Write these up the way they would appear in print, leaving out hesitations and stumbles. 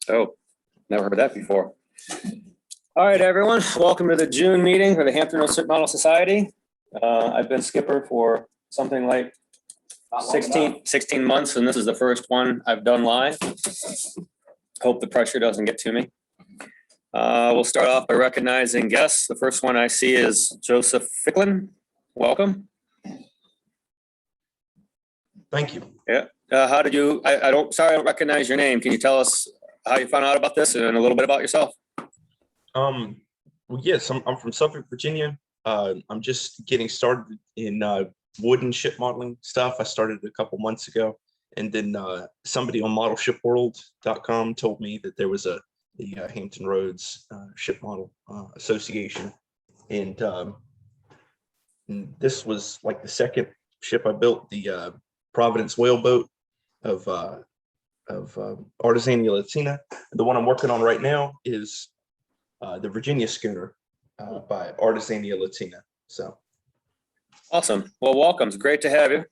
Oh, never heard that before. All right, everyone, welcome to the June meeting for the Hampton Model Society. I've been skipper for something like 16 months, and this is the first one I've done live. Hope the pressure doesn't get to me. We'll start off by recognizing guests. The first one I see is Joseph Ficklin. Welcome. Thank you. Yeah. How did you, I don't recognize your name. Can you tell us how you found out about this and a little bit about yourself? Well, yes, I'm from Suffolk, Virginia. I'm just getting started in wooden ship modeling stuff. I started a couple months ago, and then somebody on modelshipworld.com told me that there was the Hampton Roads Ship Model Association, and this was like the second ship I built, the Providence whaleboat of Artesania Latina. The one I'm working on right now is the Virginia schooner by Artesania Latina. So awesome. Well, welcome. It's great to have you.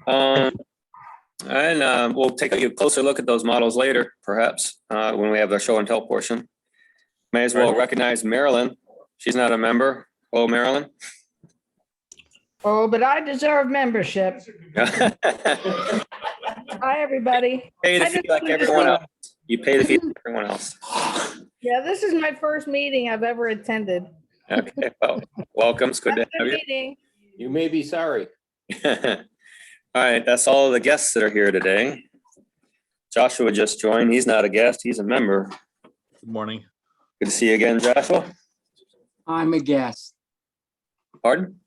And we'll take a closer look at those models later, perhaps, when we have the show and tell portion. May as well recognize Marilyn. She's not a member. Hello, Marilyn. Oh, but I deserve membership. Hi, everybody. Pay the fee like everyone else. You pay the fee like everyone else. Yeah, this is my first meeting I've ever attended. Okay, well, welcome. It's good to have you. Meeting. You may be sorry. All right, that's all of the guests that are here today. Joshua just joined. He's not a guest, he's a member. Good morning. Good to see you again, Joshua. I'm a guest. Pardon?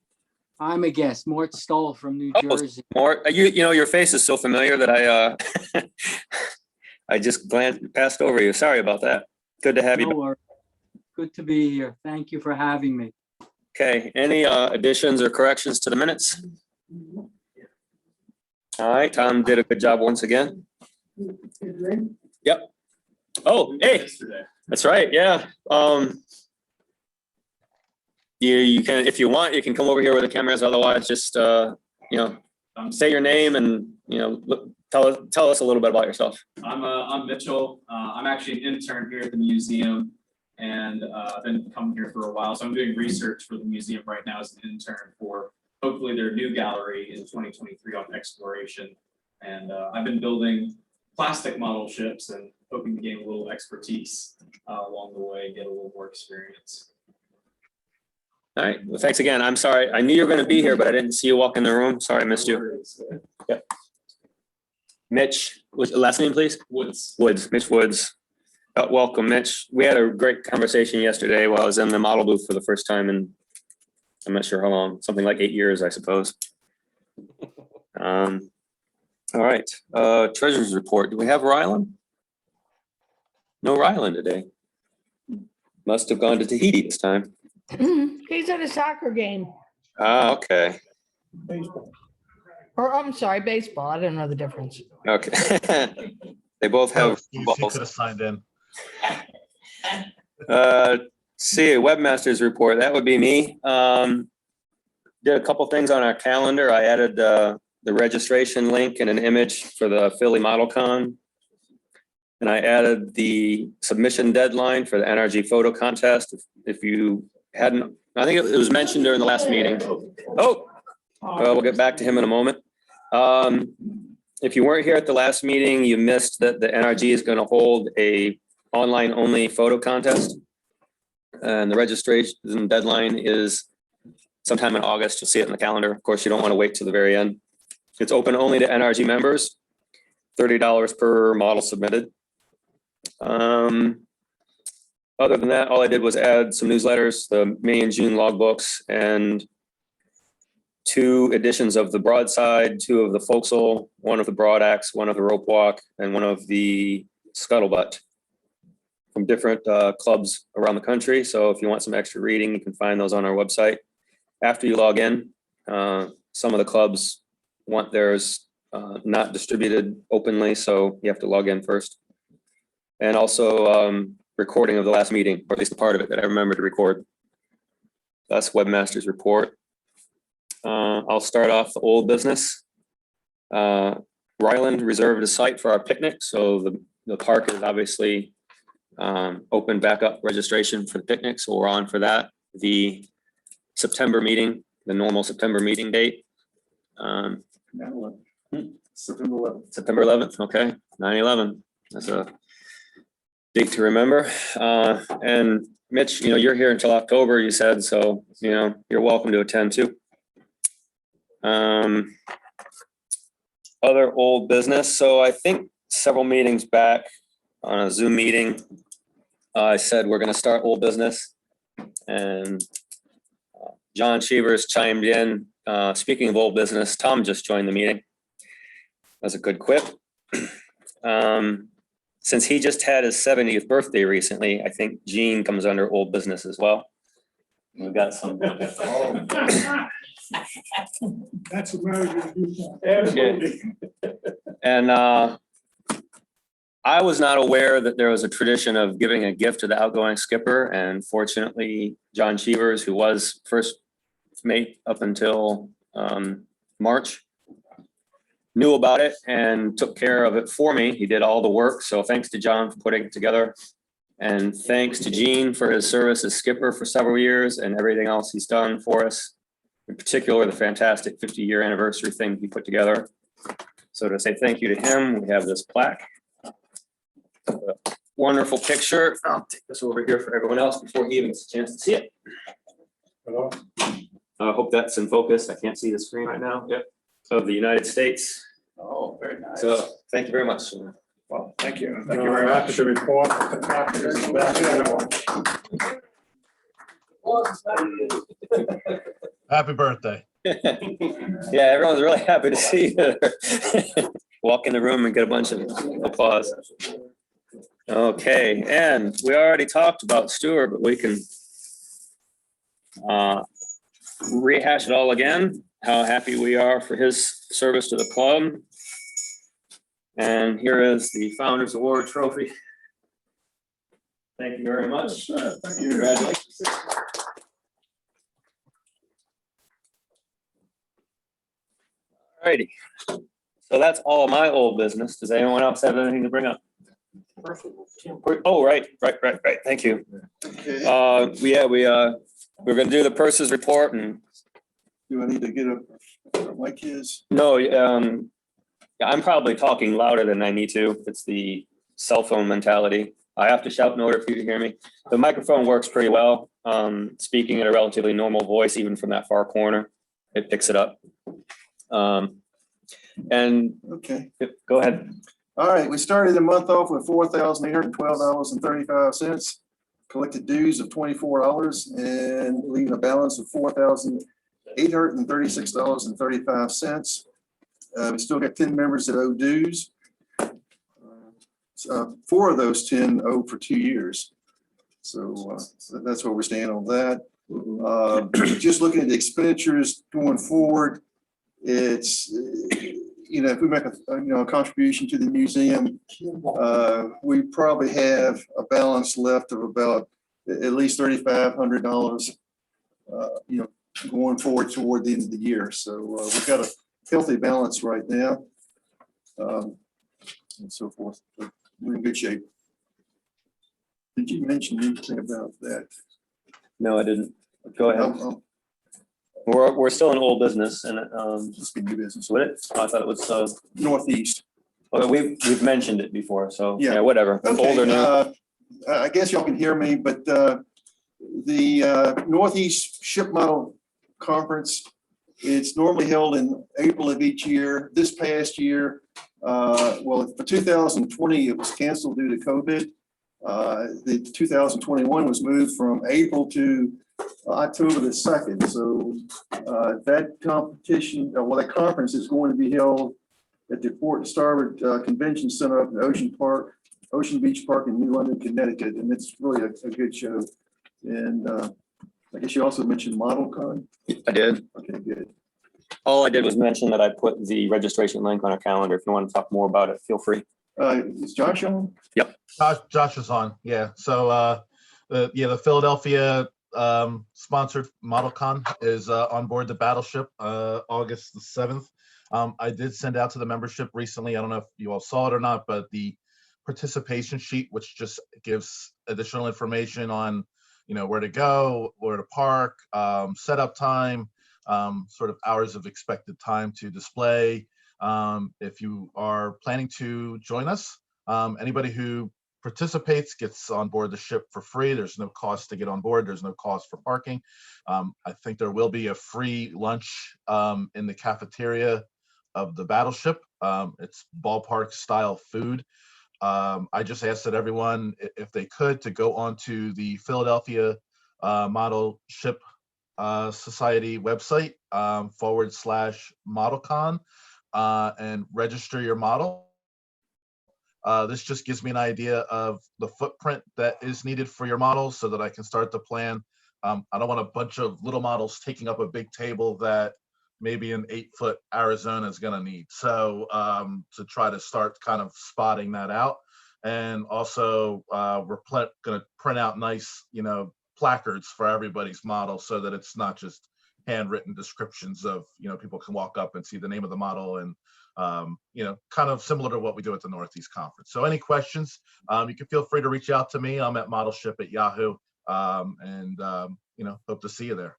I'm a guest. Mort Stoll from New Jersey. More, you know, your face is so familiar that I I just passed over you. Sorry about that. Good to have you. No worries. Good to be here. Thank you for having me. Okay, any additions or corrections to the minutes? All right, Tom did a good job once again. Yep. Oh, hey, that's right. Yeah. You can, if you want, you can come over here with the cameras. Otherwise, just you know, say your name and tell us a little bit about yourself. I'm Mitchell. I'm actually an intern here at the museum, and I've been coming here for a while. So I'm doing research for the museum right now as an intern for hopefully their new gallery in 2023 on exploration. And I've been building plastic model ships and hoping to gain a little expertise along the way, get a little more experience. All right. Well, thanks again. I'm sorry. I knew you were going to be here, but I didn't see you walk in the room. Sorry, I missed you. Yep. Mitch, what's the last name, please? Woods. Woods. Mitch Woods. Welcome, Mitch. We had a great conversation yesterday while I was in the model booth for the first time, and I'm not sure how long. Something like 8 years, I suppose. All right. Treasurer's report. Do we have Ryland? No Ryland today. Must have gone to Tahiti this time. He's at a soccer game. Ah, okay. Or I'm sorry, baseball. I don't know the difference. Okay. They both have balls. Could have signed in. See, webmasters report. That would be me. Did a couple things on our calendar. I added the registration link and an image for the Philly Model Con. And I added the submission deadline for the NRG photo contest. If you hadn't, I think it was mentioned during the last meeting. Oh, we'll get back to him in a moment. If you weren't here at the last meeting, you missed that the NRG is going to hold a online only photo contest. And the registration deadline is sometime in August. You'll see it in the calendar. Of course, you don't want to wait to the very end. It's open only to NRG members, $30 per model submitted. Other than that, all I did was add some newsletters, the May and June logbooks, and 2 editions of the broadside, 2 of the forecastle, 1 of the broad axe, 1 of the rope walk, and 1 of the scuttlebutt from different clubs around the country. So if you want some extra reading, you can find those on our website. After you log in, some of the clubs want theirs not distributed openly, so you have to log in first. And also recording of the last meeting, or at least a part of it that I remember to record. That's webmaster's report. I'll start off the old business. Ryland reserved a site for our picnic, so the park is obviously open back up registration for the picnic, so we're on for that. The September meeting, the normal September meeting date. September 11th. September 11th, okay, 9/11. That's a date to remember. And Mitch, you're here until October, you said, so, you're welcome to attend too. Other old business. So I think several meetings back on a Zoom meeting, I said we're going to start old business, and John Cheevers chimed in. Speaking of old business, Tom just joined the meeting. That's a good quip. Since he just had his 70th birthday recently, I think Gene comes under old business as well. We've got some. That's Absolutely. And I was not aware that there was a tradition of giving a gift to the outgoing skipper. And fortunately, John Cheevers, who was first mate up until March, knew about it and took care of it for me. He did all the work. So thanks to John for putting it together. And thanks to Gene for his service as skipper for several years and everything else he's done for us. In particular, the fantastic 50-year anniversary thing he put together. So to say thank you to him, we have this plaque. A wonderful picture. I'll take this over here for everyone else before he even gets a chance to see it. I hope that's in focus. I can't see the screen right now. Yep. Of the United States. Oh, very nice. So thank you very much. Well, thank you. Thank you very much. The report. Happy birthday. Yeah, everyone's really happy to see you. Walk in the room and get a bunch of applause. Okay, and we already talked about Stuart, but we can rehash it all again, how happy we are for his service to the club. And here is the Founders Award trophy. Thank you very much. Thank you. Congratulations. All righty. So that's all my old business. Does anyone else have anything to bring up? Oh, right. Thank you. Okay. We're gonna do the purses report and Do I need to get a mic is? no, I'm probably talking louder than I need to. It's the cell phone mentality. I have to shout in order for you to hear me. The microphone works pretty well. Speaking in a relatively normal voice, even from that far corner, it picks it up. And Okay. go ahead. All right. We started the month off with $4,812.35. Collected dues of $24 and leaving a balance of $4,836.35. We still got 10 members that owe dues. 4 of those 10 owe for 2 years. So that's where we're standing on that. Just looking at the expenditures going forward, it's, if we make a contribution to the museum, we probably have a balance left of about at least $3,500, going forward toward the end of the year. So we've got a healthy balance right now, and so forth. So we're in good shape. Did you mention anything about that? No, I didn't. Go ahead. We're still in old business and It's been new business. what it? I thought it was Northeast. well, we've mentioned it before, so Yeah. yeah, whatever. Okay, Older now. I guess y'all can hear me, but the Northeast Ship Model Conference, it's normally held in April of each year. This past year, for 2020, it was canceled due to COVID. The 2021 was moved from April to October the 2nd. So that competition, that conference is going to be held at the Fort Starboard Convention Center up in Ocean Beach Park in New London, Connecticut. And it's really a good show. And I guess you also mentioned ModelCon. I did. Okay, good. All I did was mention that I put the registration link on our calendar. If you want to talk more about it, feel free. Is Josh on? Josh is on. Yeah. So the Philadelphia sponsored ModelCon is on board the battleship August the 7th I did send out to the membership recently. I don't know if you all saw it or not, but the participation sheet, which just gives additional information on, where to go, where to park, setup time, sort of hours of expected time to display. If you are planning to join us, anybody who participates gets on board the ship for free. There's no cost to get on board. There's no cost for parking. I think there will be a free lunch in the cafeteria of the battleship. It's ballpark style food. I just asked that everyone, if they could, to go onto the Philadelphia Model Ship Society website /ModelCon and register your model. This just gives me an idea of the footprint that is needed for your model so that I can start to plan. I don't want a bunch of little models taking up a big table that maybe an 8-foot Arizona is going to need. So to try to start kind of spotting that out. And also we're going to print out nice, placards for everybody's model so that it's not just handwritten descriptions of, people can walk up and see the name of the model and, kind of similar to what we do at the Northeast Conference. So any questions, you can feel free to reach out to me. I'm at modelship@yahoo. And hope to see you there.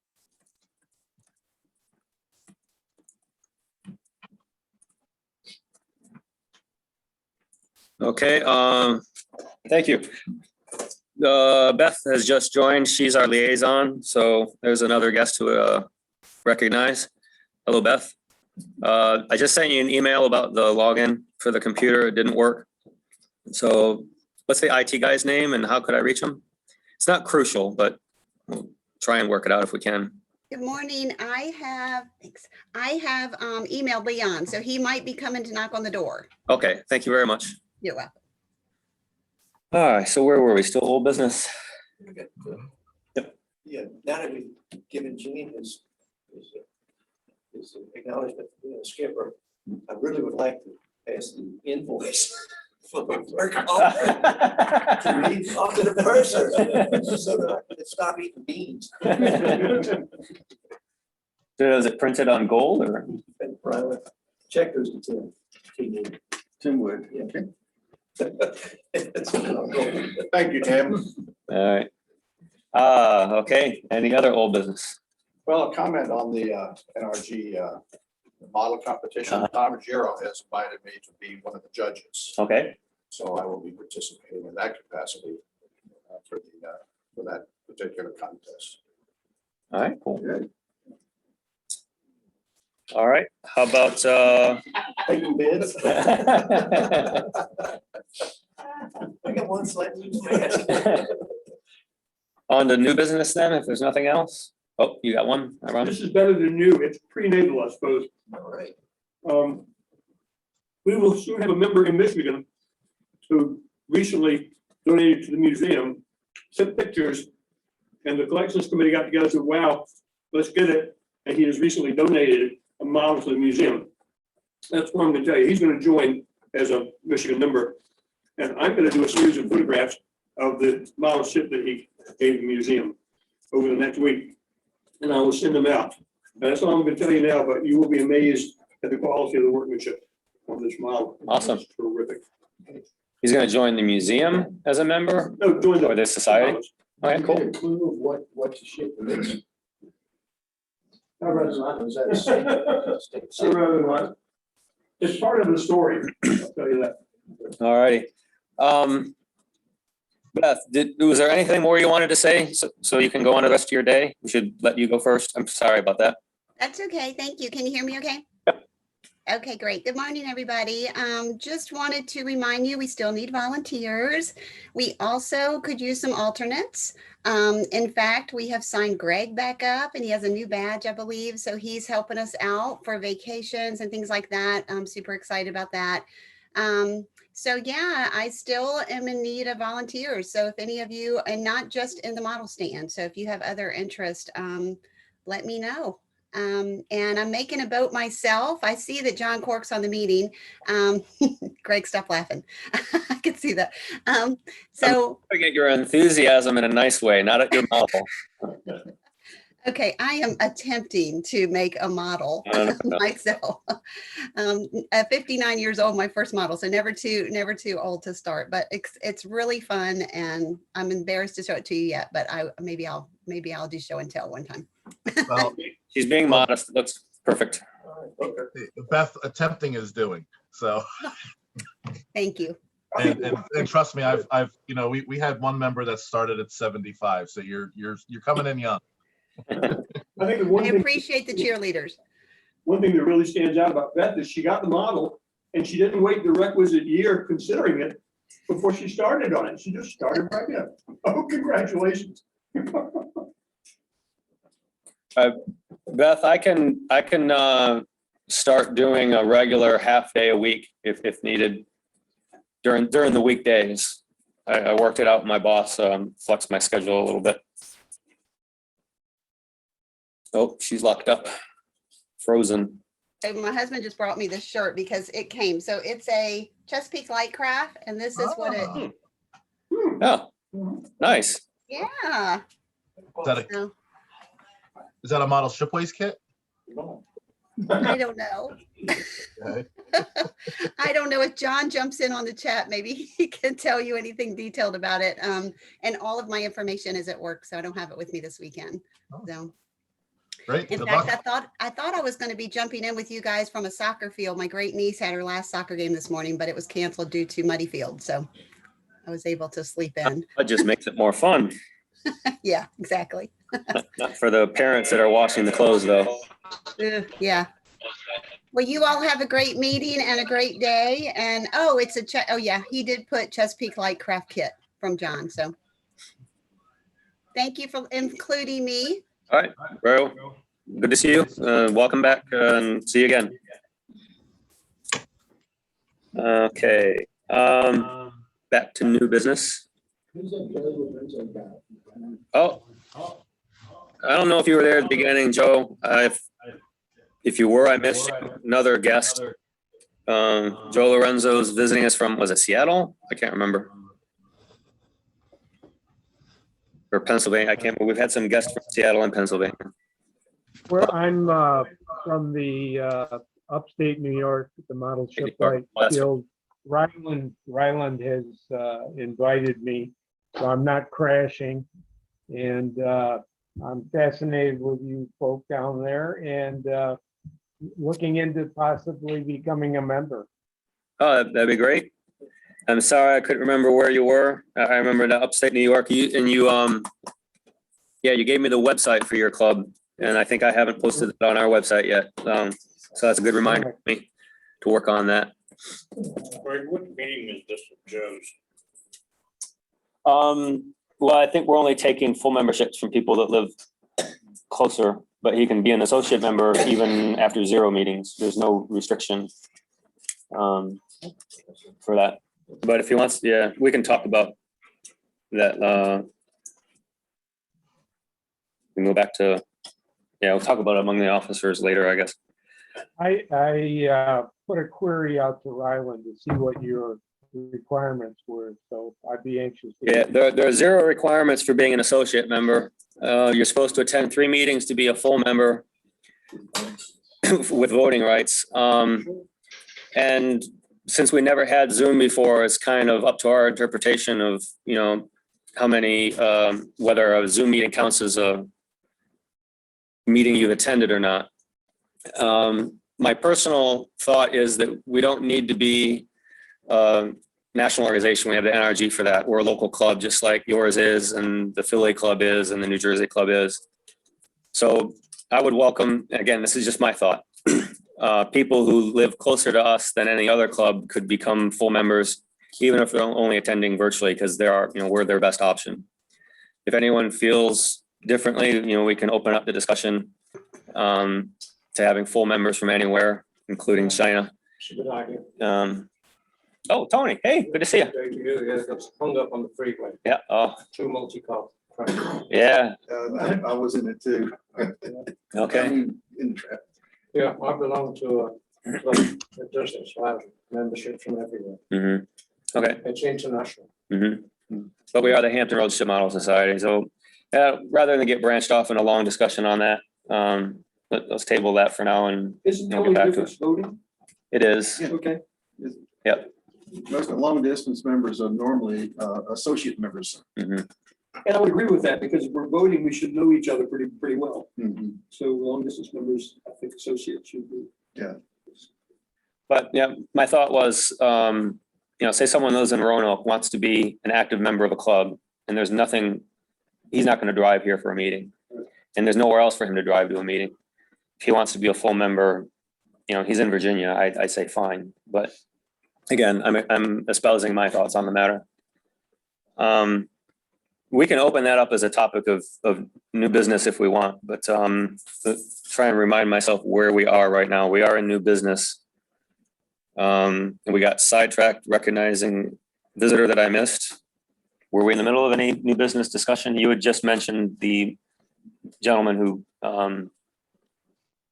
Okay, thank you. Beth has just joined. She's our liaison, so there's another guest to recognize. Hello, Beth. I just sent you an email about the login for the computer. It didn't work. So what's the IT guy's name and how could I reach him? It's not crucial, but we'll try and work it out if we can. Good morning. I have emailed Leon, so he might be coming to knock on the door. Okay, thank you very much. You're welcome. All right, so where were we? Still old business? Yeah, now that we've given Gene his acknowledgement for being a skipper, I really would like to pass the invoice for the work to read off to the purser so that I can stop eating beans. So is it printed on gold or? And Brian, check those to Tim. Tim Wood, yeah. Thank you, Tim. All right. Okay, any other old business? Well, a comment on the NRG model competition. Tom Giro has invited me to be one of the judges. Okay, So I will be participating in that capacity for that particular contest. all right, cool. Good. All right, how about, Taking bids. I got one slightly. on to new business then, if there's nothing else? Oh, you got one, Ron? This is better than new. It's prenatal, I suppose. All right. We will soon have a member in Michigan who recently donated to the museum, sent pictures, and the collections committee got together and said, wow, let's get it. And he has recently donated a model to the museum. That's what I'm going to tell you. He's going to join as a Michigan member. And I'm going to do a series of photographs of the model ship that he gave the museum over the next week. And I will send them out. And that's all I'm going to tell you now, but you will be amazed at the quality of the workmanship on this model. Awesome. It's terrific. He's gonna join the museum as a member No, join or the society? All right, cool. Get a clue of what the ship is. I'd rather not. Was that a state I'd rather not. It's part of the story, I'll tell you that. All righty. Beth, was there anything more you wanted to say? So you can go on the rest of your day? We should let you go first. I'm sorry about that. That's okay. Thank you. Can you hear me okay? Yep. Okay, great. Good morning, everybody. Just wanted to remind you, we still need volunteers. We also could use some alternates. In fact, we have signed Greg back up and he has a new badge, I believe. So he's helping us out for vacations and things like that. I'm super excited about that. So yeah, I still am in need of volunteers. So if any of you, and not just in the model stand, so if you have other interest, let me know. And I'm making a boat myself. I see that John Cork's on the meeting. Greg, stop laughing. I can see that. So I get your enthusiasm in a nice way, not at your model. Okay, I am attempting to make a model myself. 59 years old, my first model, so never too old to start. But it's really fun, and I'm embarrassed to show it to you yet. But maybe I'll do show and tell one time. Well, She's being modest. Looks perfect. Beth, attempting is doing. So, Thank you. and trust me, I've we had one member that started at 75. So you're coming in young. I think the one I thing, appreciate the cheerleaders. one thing that really stands out about Beth is she got the model and she didn't wait the requisite year considering it before she started on it. She just started right in. Oh, congratulations. Beth, I can start doing a regular half day a week if needed during the weekdays. I worked it out with my boss, flexed my schedule a little bit. Oh, she's locked up, frozen. So my husband just brought me this shirt because it came. So it's a Chesapeake Light Craft, and this is what it. Oh, nice. Yeah. Is that a model shipways kit? I don't know. Okay. I don't know if John jumps in on the chat. Maybe he can tell you anything detailed about it. And all of my information is at work, so I don't have it with me this weekend. So. Great. In Good fact, luck. I thought I was going to be jumping in with you guys from a soccer field. My great niece had her last soccer game this morning, but it was canceled due to muddy field. So I was able to sleep in. That just makes it more fun. Yeah, exactly. Not for the parents that are washing the clothes, though. Yeah. Well, you all have a great meeting and a great day. And oh yeah, he did put Chesapeake Light Craft Kit from John. So thank you for including me. All right, bro. Good to see you. Welcome back and see you again. Okay. Back to new business. Oh, I don't know if you were there at the beginning, Joe. If you were, I missed you. Another guest. Joe Lorenzo's visiting us from, was it Seattle? I can't remember. Or Pennsylvania. I can't remember. We've had some guests from Seattle and Pennsylvania. Well, I'm from the upstate New York, the Model Shipwright Guild. Ryland has invited me, so I'm not crashing. And I'm fascinated with you folk down there and looking into possibly becoming a member. Oh, that'd be great. I'm sorry I couldn't remember where you were. I remember the upstate New York. You gave me the website for your club, and I think I haven't posted it on our website yet. So that's a good reminder for me to work on that. Greg, what meeting is this of Joe's? Well, I think we're only taking full memberships from people that live closer, but he can be an associate member even after 0 meetings. There's no restriction for that. But if he wants, yeah, we can talk about that. We can go back to, we'll talk about it among the officers later, I guess. I put a query out to Ryland to see what your requirements were, so I'd be anxious. Yeah, there are 0 requirements for being an associate member. You're supposed to attend 3 meetings to be a full member with voting rights. And since we never had Zoom before, it's kind of up to our interpretation of, how many, whether a Zoom meeting counts as a meeting you've attended or not. My personal thought is that we don't need to be a national organization. We have the NRG for that. We're a local club, just like yours is, and the Philly club is, and the New Jersey club is. So I would welcome, again, this is just my thought. People who live closer to us than any other club could become full members, even if they're only attending virtually, because we're their best option. If anyone feels differently, we can open up the discussion to having full members from anywhere, including China. Oh, Tony, hey, good to see you. Hung up on the freeway. Yeah. Oh, 2 multi-car. yeah. I was in it too. Okay. In traffic. Yeah, I belong to a club that does this, so I have membership from everywhere. Mm-hmm. Okay. It's international. Mm-hmm. But we are the Hampton Roads Ship Model Society. So Rather than get branched off in a long discussion on that, let's table that for now and Isn't the we'll only get back to difference it. voting? It is. Yeah. Okay. Yep. Most long distance members are normally associate members. Mhm. And I would agree with that, because if we're voting, we should know each other pretty well. Mhm. So long distance members, I think associates should be. But yeah, my thought was, say someone lives in Roanoke, wants to be an active member of a club, and there's nothing, he's not going to drive here for a meeting. And there's nowhere else for him to drive to a meeting. If he wants to be a full member, he's in Virginia, I say fine. But again, I'm espousing my thoughts on the matter. We can open that up as a topic of new business if we want, but try and remind myself where we are right now. We are in new business. And we got sidetracked recognizing visitor that I missed. Were we in the middle of any new business discussion? You had just mentioned the gentleman who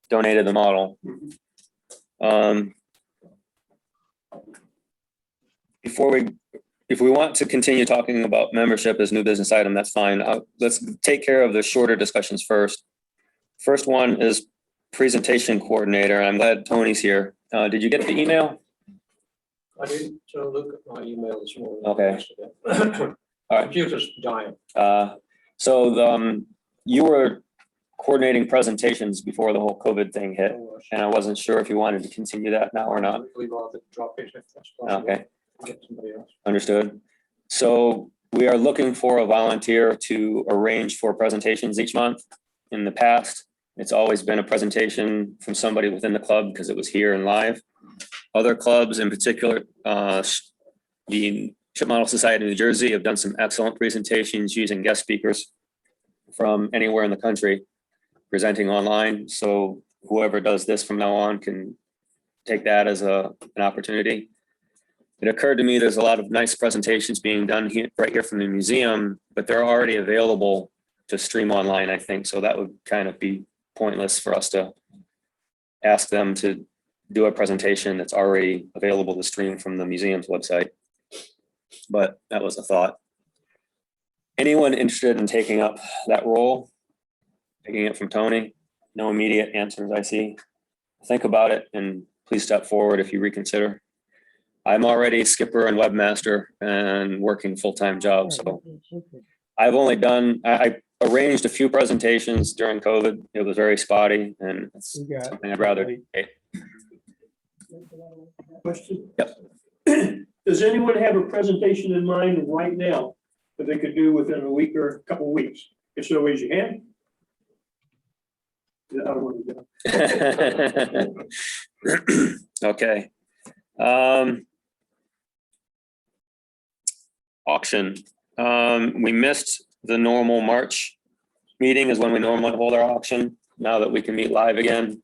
donated the model. If we want to continue talking about membership as new business item, that's fine. Let's take care of the shorter discussions first. First one is presentation coordinator. I'm glad Tony's here. Did you get the email? I didn't look at my email this morning. Okay. All right. Computer's dying. So you were coordinating presentations before the whole COVID thing hit, and I wasn't sure if you wanted to continue that now or not. We'd rather drop it if that's possible. Okay, Get somebody else. understood. So we are looking for a volunteer to arrange for presentations each month. In the past, it's always been a presentation from somebody within the club because it was here and live. Other clubs, in particular, the Chip Model Society of New Jersey, have done some excellent presentations using guest speakers from anywhere in the country presenting online. So whoever does this from now on can take that as an opportunity. It occurred to me there's a lot of nice presentations being done here, right here from the museum, but they're already available to stream online, I think. So that would kind of be pointless for us to ask them to do a presentation that's already available to stream from the museum's website. But that was a thought. Anyone interested in taking up that role? Taking it from Tony? No immediate answers I see. Think about it and please step forward if you reconsider. I'm already skipper and webmaster and working full-time job, so I've only done, I arranged a few presentations during COVID. It was very spotty and it's something I'd rather take. Question? Yep. Does anyone have a presentation in mind right now that they could do within a week or a couple of weeks? If so, raise your hand. I don't want to do. Okay. Auction. We missed the normal March meeting is when we normally hold our auction. Now that we can meet live again,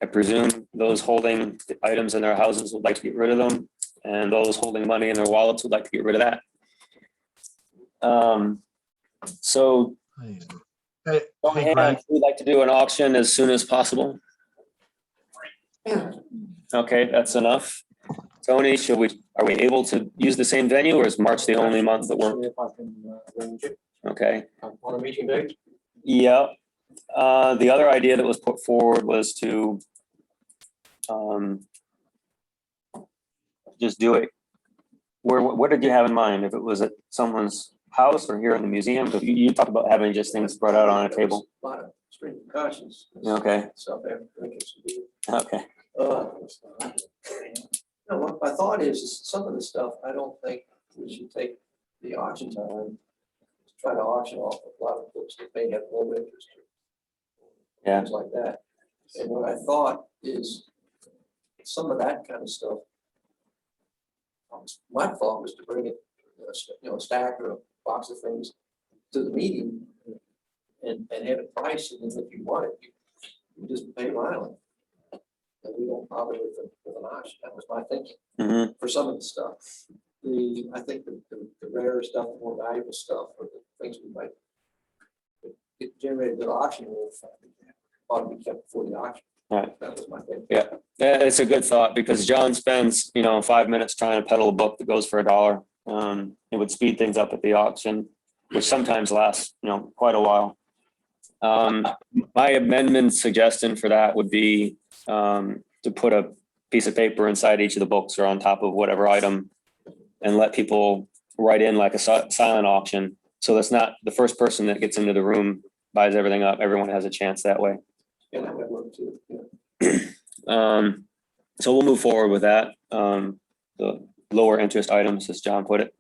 I presume those holding the items in their houses would like to get rid of them, and those holding money in their wallets would like to get rid of that. So Hey, Greg, we'd like to do an auction as soon as possible. Okay, that's enough. Tony, are we able to use the same venue, or is March the only month that we're? If I can arrange it Okay, on a meeting date. yeah. The other idea that was put forward was to just do it. What did you have in mind? If it was at someone's house or here in the museum? Because you talked about having just things spread out on a table. A lot of street concussions. Okay. Stuff there. Okay. No, what my thought is some of the stuff, I don't think we should take the auction time to try to auction off a lot of books that may have low interest. Yeah. Things like that. And what I thought is some of that kind of stuff. My thought was to bring it, a stack or a box of things to the meeting and have it priced, and then if you want it, you just pay mileage. And we don't bother with an auction. That was my thinking for some of the stuff. I think the rarer stuff, the more valuable stuff, or the things we might get generated at auction will ought to be kept before the auction. Right. That was my thinking. Yeah, it's a good thought because John spends, 5 minutes trying to peddle a book that goes for $1. It would speed things up at the auction. which sometimes lasts, quite a while. My amendment suggestion for that would be to put a piece of paper inside each of the books or on top of whatever item and let people write in like a silent auction. So that's not the first person that gets into the room buys everything up. Everyone has a chance that way. Yeah, that would work too. Yeah. So we'll move forward with that. The lower interest items, as John put it.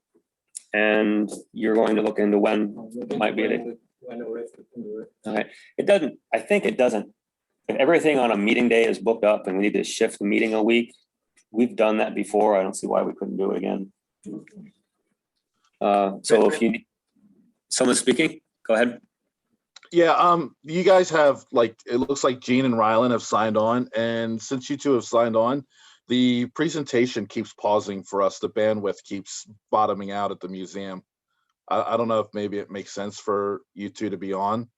And you're going to look into when might be it. I know if we can do it. All right. It doesn't, I think it doesn't. If everything on a meeting day is booked up and we need to shift the meeting a week, we've done that before. I don't see why we couldn't do it again. So if you need someone speaking, go ahead. Yeah, you guys have it looks like Gene and Rylan have signed on, and since you two have signed on, the presentation keeps pausing for us. The bandwidth keeps bottoming out at the museum. I don't know if maybe it makes sense for you two to be on,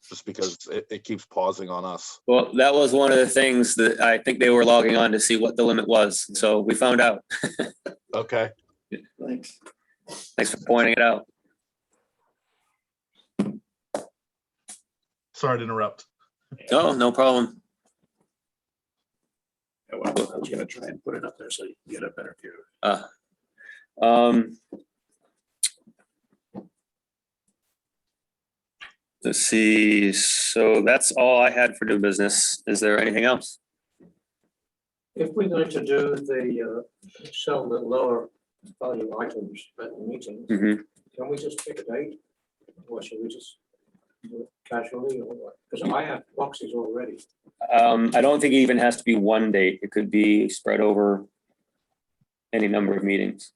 just because it keeps pausing on us. Well, that was one of the things that I think they were logging on to see what the limit was. So we found out. Okay. Thanks. Thanks for pointing it out. Sorry to interrupt. Oh, no problem. I was gonna try and put it up there so you can get a better view. Let's see. So that's all I had for new business. Is there anything else? If we're going to do the, sell the lower value items at the meeting, Mhm. can we just pick a date? Or should we just do it casually or what? Because I have boxes already. I don't think it even has to be one date. It could be spread over any number of meetings,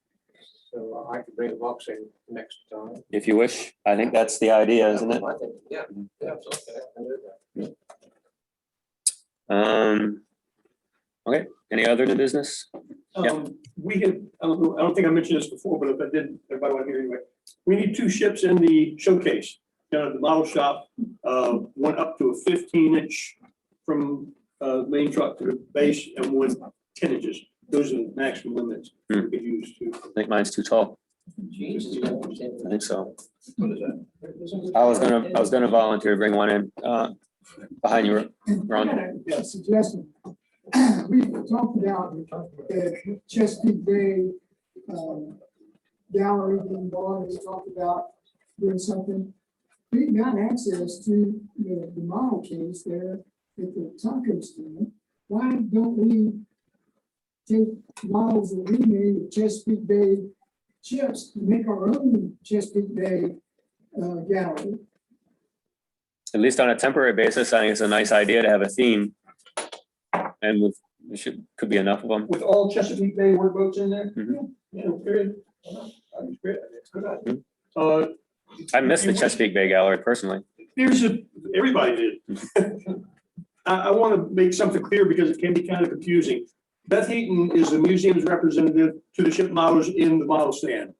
So I could bring a box in next time. if you wish. I think that's the idea, isn't it? I think, yeah, it's okay. I can do that. Okay, any other new business? Yeah. We had, I don't think I mentioned this before, but if I did, everybody want to hear anyway. We need 2 ships in the showcase, down at the model shop, one up to a 15-inch from main truck to the base and one 10 inches. Those are the maximum limits we could use to. I think mine's too tall. Jesus, you don't understand. I think so. What is that? I was gonna volunteer to bring one in, behind you, Ron. Yeah, suggestion. We talked about the Chesapeake Bay gallery being bought. We talked about doing something. We've got access to the model case there at the taco stand. Why don't we take models that we made of Chesapeake Bay chips to make our own Chesapeake Bay gallery? At least on a temporary basis, I think it's a nice idea to have a theme. And could be enough of them. With all Chesapeake Bay workboats in there? Mhm. Yeah, period. That's great. That's a good idea. I miss the Chesapeake Bay Gallery personally. Everybody did. I want to make something clear because it can be kind of confusing. Beth Heaton is the museum's representative to the ship models in the model stand.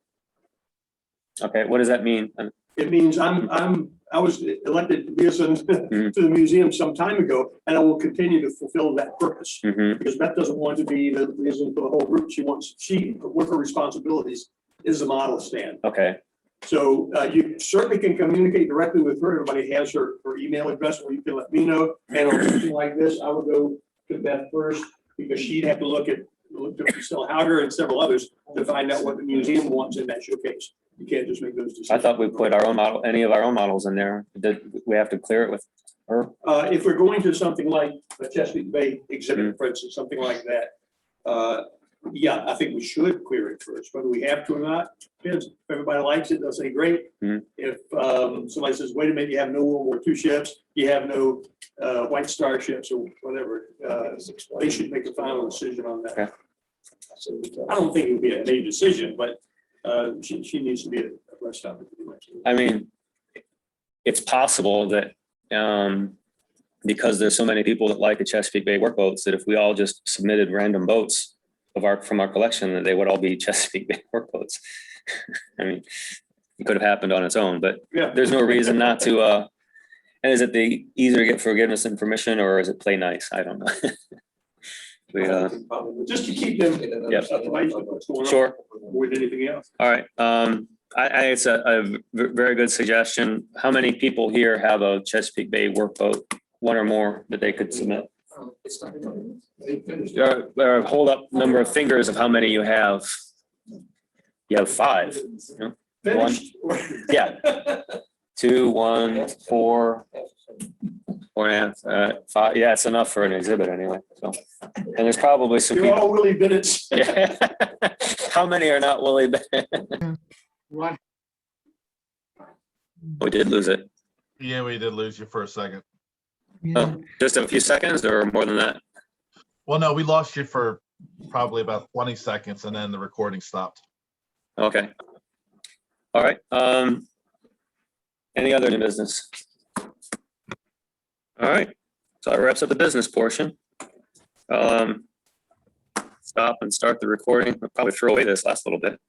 Okay, what does that mean? It means I was elected to liaison to the museum some time ago, and I will continue to fulfill that purpose. Because Beth doesn't want to be the liaison for the whole group. One of her responsibilities is the model stand. Okay. So you certainly can communicate directly with her. Everybody has her email address where you can let me know. And on something like this, I would go to Beth first because she'd have to look at Priscilla Howder and several others to find out what the museum wants in that showcase. You can't just make those decisions. I thought we put our own model, any of our own models in there. Did we have to clear it with her? If we're going to something like a Chesapeake Bay exhibit, for instance, something like that, yeah, I think we should clear it first. Whether we have to or not, depends. If everybody likes it, they'll say great. If somebody says, wait a minute, you have no World War II ships, you have no White Star ships or whatever, they should make a final decision on that. Okay. I don't think it would be a major decision, but she needs to be abreast of it. I mean, it's possible that because there's so many people that like the Chesapeake Bay workboats, that if we all just submitted random boats from our collection, that they would all be Chesapeake Bay workboats. I mean, it could have happened on its own, but yeah, there's no reason not to. And is it the easier to get forgiveness and permission, or is it play nice? I don't know. Just to keep them Yep. up to date with what's going on Sure. with anything else. All right. It's a very good suggestion. How many people here have a Chesapeake Bay workboat? One or more that they could submit? It's not. There are a hold up number of fingers of how many you have. You have 5. you know? One. Yeah. 2, 1, 4, 4.5, 5. Yeah, it's enough for an exhibit anyway. So, and there's probably some You're people. all Willie Bennett's. Yeah. How many are not Willie Bennett? What? We did lose it. Yeah, we did lose you for a second. Oh, just a few seconds or more than that? Well, no, we lost you for probably about 20 seconds and then the recording stopped. Okay. All right. Any other new business? All right. So that wraps up the business portion. Stop and start the recording. I'll probably throw away this last little bit.